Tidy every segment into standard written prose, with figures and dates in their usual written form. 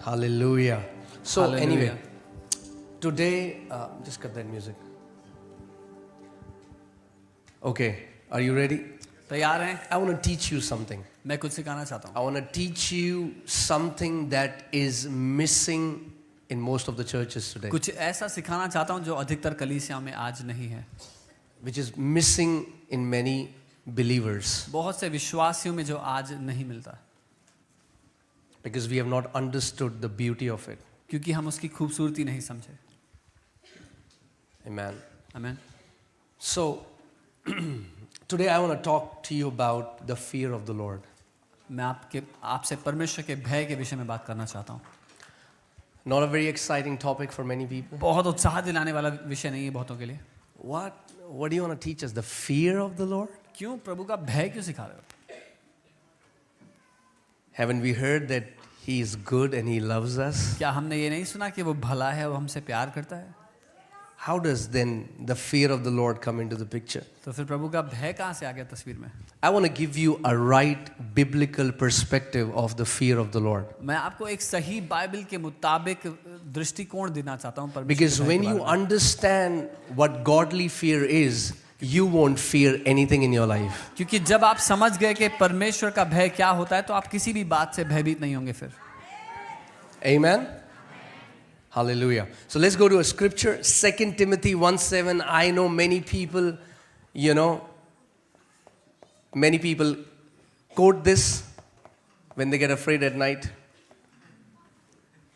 Hallelujah. So Hallelujah. anyway, today, just cut that music. Okay, are you ready? तैयार हैं? I want to teach you something. मैं कुछ सिखाना चाहता हूँ. I want to teach you something that is missing in most of the churches today. कुछ ऐसा सिखाना चाहता हूँ जो अधिकतर कलीसिया में आज नहीं है. Which is missing in many believers. बहुत से विश्वासियों में जो आज नहीं मिलता. Because we have not understood the beauty of it. क्योंकि हम उसकी खूबसूरती नहीं समझे. Amen. आमीन. So, today I want to talk to you about the fear of the Lord. मैं आपसे परमेश्वर के भय के विषय में बात करना चाहता हूँ. Not a very exciting topic for many people. बहुत उत्साह दिलाने वाला विषय नहीं है बहुतों के लिए. What do you want to teach us? The fear of the Lord? क्यों प्रभु का भय क्यों सिखा रहे हो? Haven't we heard that He is good and He loves us? क्या हमने ये नहीं सुना कि वो भला है और हमसे प्यार करता है? How does then the fear of the Lord come into the picture? तो फिर प्रभु का भय कहाँ से आ गया तस्वीर में? I want to give you a right biblical perspective of the fear of the Lord. मैं आपको एक सही बाइबल के मुताबिक दृष्टिकोण देना चाहता हूँ परमेश्वर Because के भय when के you बारे में. understand what godly fear is, you won't fear anything in your life. क्योंकि जब आप समझ गए कि परमेश्वर का भय क्या होता है तो आप किसी भी बात से भयभीत नहीं होंगे फिर. Amen? Hallelujah. So let's go to a scripture, 2 Timothy 1:7. I know many people, many people quote this when they get afraid at night.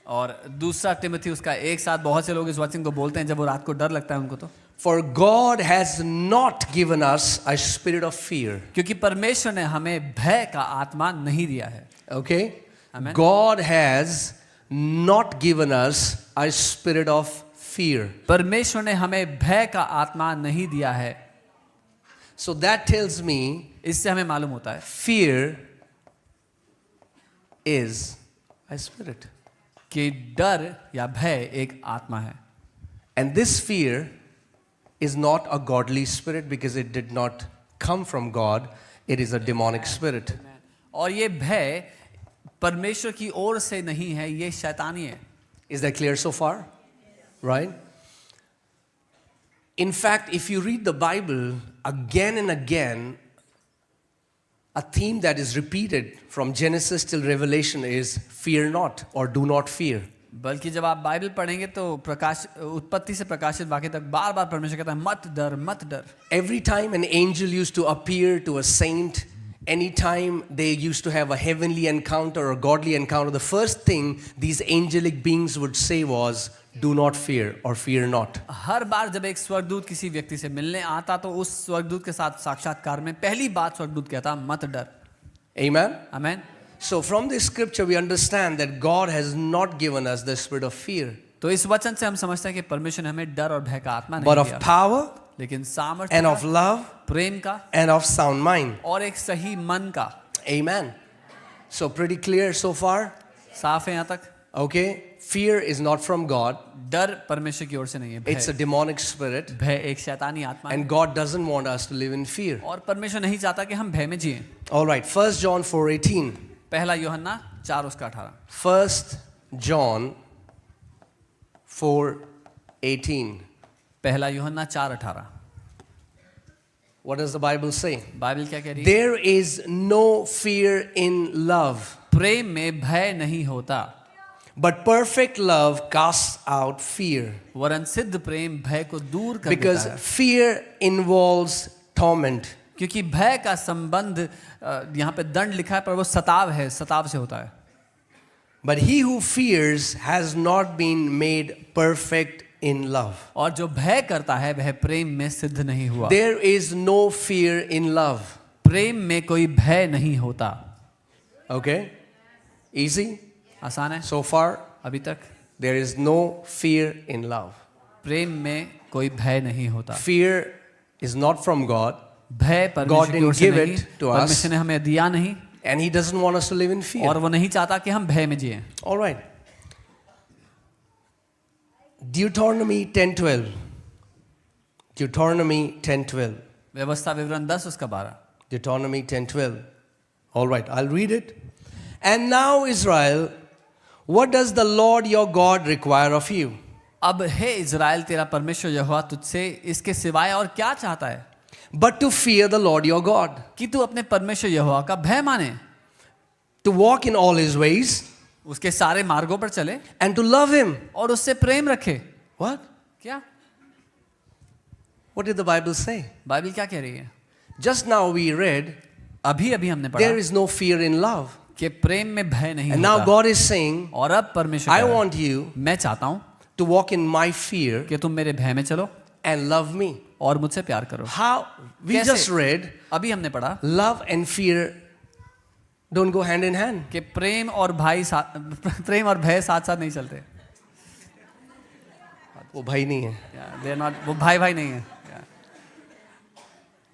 और दूसरा तिमोथी उसका एक साथ बहुत से लोग इस वचन को बोलते हैं जब वो रात को डर लगता है उनको तो. For God has not given us a spirit of fear. क्योंकि परमेश्वर ने हमें भय का आत्मा नहीं दिया है. Okay? Amen. God has not given us a spirit of fear. परमेश्वर ने हमें भय का आत्मा नहीं दिया है. So that tells me इससे हमें मालूम होता है fear is a spirit. कि डर या भय एक आत्मा है. And this fear is not a godly spirit because it did not come from God. It is a demonic spirit. और ये भय परमेश्वर की ओर से नहीं है, ये शैतानी है. Is that clear so far? Right? In fact, if you read the Bible again and again, a theme that is repeated from Genesis till Revelation is fear not or do not fear. बल्कि जब आप Bible पढ़ेंगे तो उत्पत्ति से प्रकाशित वाक्य तक बार बार परमेश्वर कहता है मत डर मत डर. Every time an angel used to appear to a saint, anytime they used to have a heavenly encounter or godly encounter, the first thing these angelic beings would say was, do not fear or fear not. हर बार जब एक स्वर्गदूत किसी व्यक्ति से मिलने आता तो उस स्वर्गदूत के साथ साक्षात्कार में पहली बात स्वर्गदूत कहता मत डर. Amen? आमीन. So from this scripture we understand that God has not given us the spirit of fear, तो इस वचन से हम समझते हैं कि परमेश्वर ने हमें डर और भय का आत्मा but नहीं of दिया, power लेकिन सामर्थ्य and का, of love प्रेम का and of sound mind. और एक सही मन का. Amen. So pretty clear so far? साफ है यहाँ तक. Okay? Fear is not from God. डर परमेश्वर की ओर से नहीं है. It's a भय demonic spirit. भय एक शैतानी आत्मा है. And God doesn't want us to live in fear. और परमेश्वर नहीं चाहता कि हम भय में जिएं. All right. 1 John 4:18. पहला यूहन्ना 4:18. 1 John 4:18. पहला यूहन्ना 4:18. What does the Bible say? Bible क्या कह रही है? There is no fear in love, प्रेम में भय नहीं होता, but perfect love casts out fear. वरन सिद्ध प्रेम भय को दूर कर Because देता है. fear involves torment. क्योंकि भय का संबंध यहाँ पे दंड लिखा है पर वो सताव है, सताव से होता है. But he who fears has not been made perfect in love. और जो भय करता है वह प्रेम में सिद्ध नहीं हुआ. There is no fear in love. प्रेम में कोई भय नहीं होता. Okay? Easy? आसान है So far, अभी तक. there is no fear in love. प्रेम में कोई भय नहीं होता. Fear is not from God, भय परमेश्वर की ओर से didn't give नहीं, it to us. परमेश्वर ने हमें दिया नहीं and he doesn't want us to live in fear. और वो नहीं चाहता कि हम भय में जिएं. All right. Deuteronomy 10:12. Deuteronomy 10:12. व्यवस्था विवरण 10 उसका 12. Deuteronomy 10:12. All right, I'll read it. And now, Israel, What does the Lord your God require of you? अब हे इज़राइल, तेरा परमेश्वर यहोवा तुझसे इसके सिवाय और क्या चाहता है? But to fear the Lord your God, कि तू अपने परमेश्वर यहोवा का भय माने, to walk in all his ways, उसके सारे मार्गों पर चले and to love him. और उससे प्रेम रखे। What? क्या? What did the Bible say? Bible क्या कह रही है? Just now we read, अभी अभी हमने there पढ़ा is no fear in love. कि प्रेम में भय नहीं And now होता। God is saying, और अब परमेश्वर I कह रहा है, want you मैं चाहता हूँ to walk in my fear कि तुम मेरे भय में चलो and love me. और मुझसे प्यार करो। How? We कैसे? just read, अभी हमने पढ़ा love and fear don't go hand in hand. कि प्रेम और प्रेम और भय साथ साथ नहीं चलते। वो भाई नहीं है. They are not, वो भाई भाई नहीं है।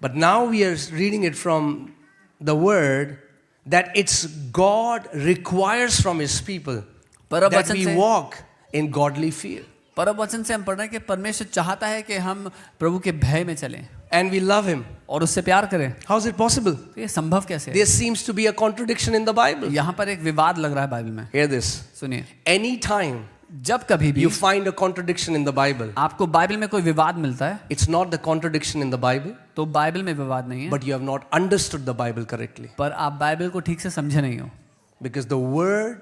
But now we are reading it from the word that it's God requires from his people पर अब that वचन we से walk in godly fear पर अब वचन से हम पढ़ रहे हैं कि परमेश्वर चाहता है कि हम प्रभु के भय में चलें and we love him. और उससे प्यार करें। How is it possible? तो ये संभव कैसे है? There seems to be a contradiction in the Bible. यहाँ पर एक विवाद लग रहा है बाइबल में। Hear this. सुनिए, Anytime जब कभी भी you find a contradiction in the Bible, आपको बाइबल में कोई विवाद मिलता है it's not the contradiction in the Bible, तो बाइबल में विवाद नहीं है, but you have not understood the Bible correctly. पर आप बाइबल को ठीक से समझे नहीं हो। Because the word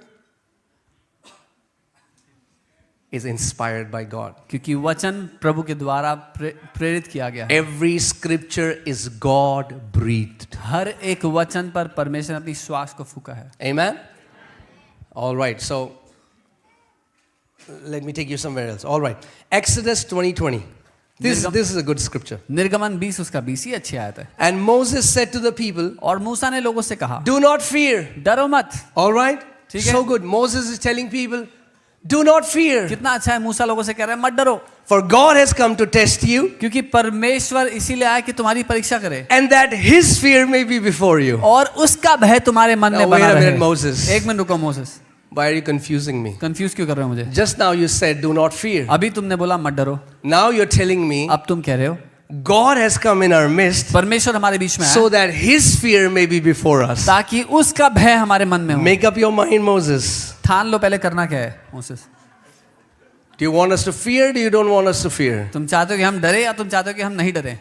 is inspired by God. क्योंकि वचन प्रभु के द्वारा प्रेरित किया गया है। Every scripture is God breathed. हर एक वचन पर परमेश्वर ने अपनी श्वास को फूका है। Amen? All right, so let me take you somewhere else. All right. Exodus 20:20. This is a good scripture. निर्गमन 20 उसका 20 ही अच्छी आयत है। And Moses said to the people, और मूसा ने लोगों से कहा, do not fear. डरो मत। All right? ठीक है। So good. Moses is telling people, do not fear. कितना अच्छा है, मूसा लोगों से कह रहा है मत डरो, For God has come to test you, क्योंकि परमेश्वर इसीलिए आया कि तुम्हारी परीक्षा करे and that his fear may be before you. और उसका भय तुम्हारे मन Now में wait बना a minute, रहे। Moses. एक मिनट रुको Moses, Why are you confusing me? Confuse क्यों कर रहे हो मुझे? Just now you said, do not fear. अभी तुमने बोला मत डरो, Now you're telling me, अब तुम कह रहे हो God has come in our midst परमेश्वर हमारे बीच में so आया that his fear may be before us. ताकि उसका भय हमारे मन में हो। Make up your mind, Moses. ठान लो पहले करना क्या है Moses. Do you want us to fear? Do you don't want us to fear? तुम चाहते हो कि हम डरे या तुम चाहते हो कि हम नहीं डरे?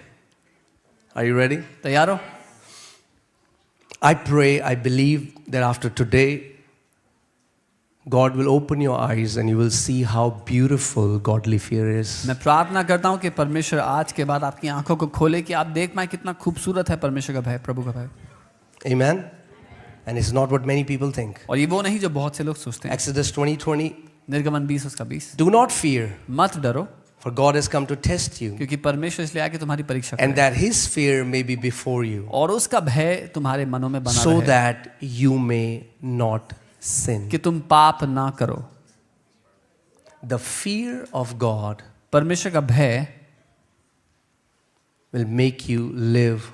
Are you ready? तैयार हो? I pray, I believe that after today, God will open your eyes and you will see how beautiful godly fear is. मैं प्रार्थना करता हूँ कि परमेश्वर आज के बाद आपकी आंखों को खोले कि आप देख पाए कितना खूबसूरत है परमेश्वर का भय, प्रभु का भय। Amen? And it's not what many people think. और ये वो नहीं जो बहुत से लोग सोचते हैं। Exodus 20:20, निर्गमन 20 उसका 20, do not fear, मत डरो for God has come to test you, क्योंकि परमेश्वर इसलिए आया कि तुम्हारी परीक्षा and करे that his fear may be before you, और उसका भय तुम्हारे मनों में बना so रहे that you may not sin. कि तुम पाप ना करो। The fear of God परमेश्वर का भय will make you live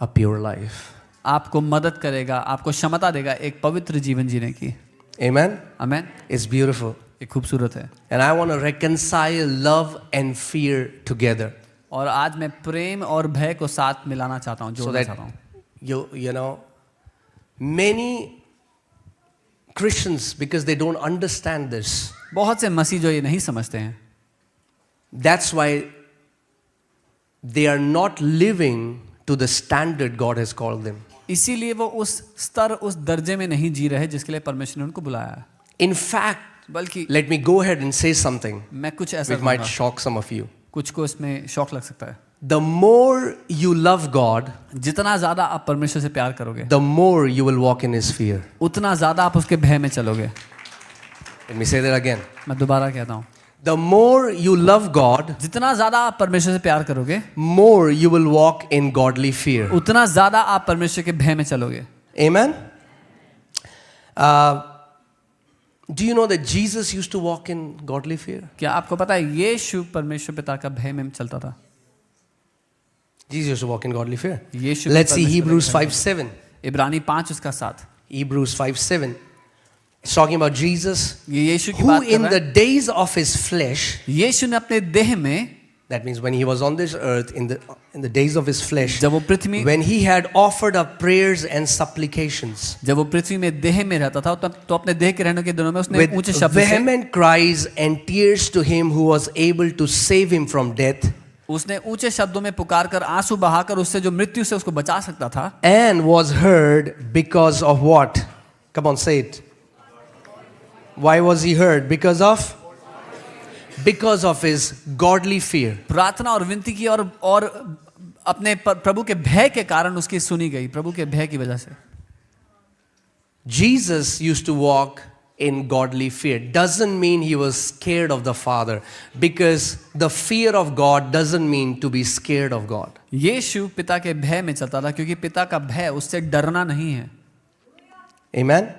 a pure life. आपको मदद करेगा, आपको क्षमता देगा एक पवित्र जीवन जीने की। Amen? आमेन। It's beautiful. ये खूबसूरत है। And I want to reconcile love and fear together और आज मैं प्रेम और भय को साथ मिलाना चाहता हूँ, so जोड़ना that चाहता हूँ। you know, many Christians, because they don't understand this, बहुत से मसीह जो ये नहीं समझते हैं, that's why they are not living to the standard God has called them. इसीलिए वो उस स्तर, उस दर्जे में नहीं जी रहे जिसके लिए परमेश्वर ने उनको बुलाया है। In fact, बल्कि let me go ahead and say something मैं कुछ ऐसा which might कहूंगा, shock some of you. कुछ को इसमें शौक लग सकता है। The more you love God, जितना ज्यादा आप परमेश्वर से प्यार करोगे, the more you will walk in his fear. उतना ज्यादा आप उसके भय में चलोगे। Let me say that again. मैं दोबारा कहता हूँ, The more you love God, जितना ज्यादा आप परमेश्वर से प्यार करोगे, more you will walk in godly fear. उतना ज्यादा आप परमेश्वर के भय में चलोगे। Amen? Do you know that Jesus used to walk in godly fear? क्या आपको पता है यीशु परमेश्वर पिता का भय में चलता था? Jesus used to walk in godly fear. Yeshu Let's see परमेश्वर Hebrews का भय में। 5:7. इब्रानी 5 उसका 7। Hebrews 5:7. It's talking about Jesus ये यीशु की who बात कर in रहा the है। days of his flesh यीशु ने अपने देह में that means when he was on this earth in the days of his flesh, जब वो पृथ्वी when he had offered up prayers and supplications जब वो पृथ्वी में देह में रहता था तब तो अपने देह के रहने के दिनों में उसने with ऊंचे शब्द से vehement cries and tears to him who was able to save him from death, उसने ऊंचे शब्दों में पुकार कर आंसू बहाकर उससे जो मृत्यु से उसको बचा सकता था, and was heard because of what? Come on, say it. Why was he heard? Because of his godly fear. प्रार्थना और विनती की और अपने प्रभु के भय के कारण उसकी सुनी गई, प्रभु के भय की वजह से। Jesus used to walk in godly fear. Doesn't mean he was scared of the Father, because the fear of God doesn't mean to be scared of God. यीशु पिता के भय में चलता था क्योंकि पिता का भय उससे डरना नहीं है। Amen.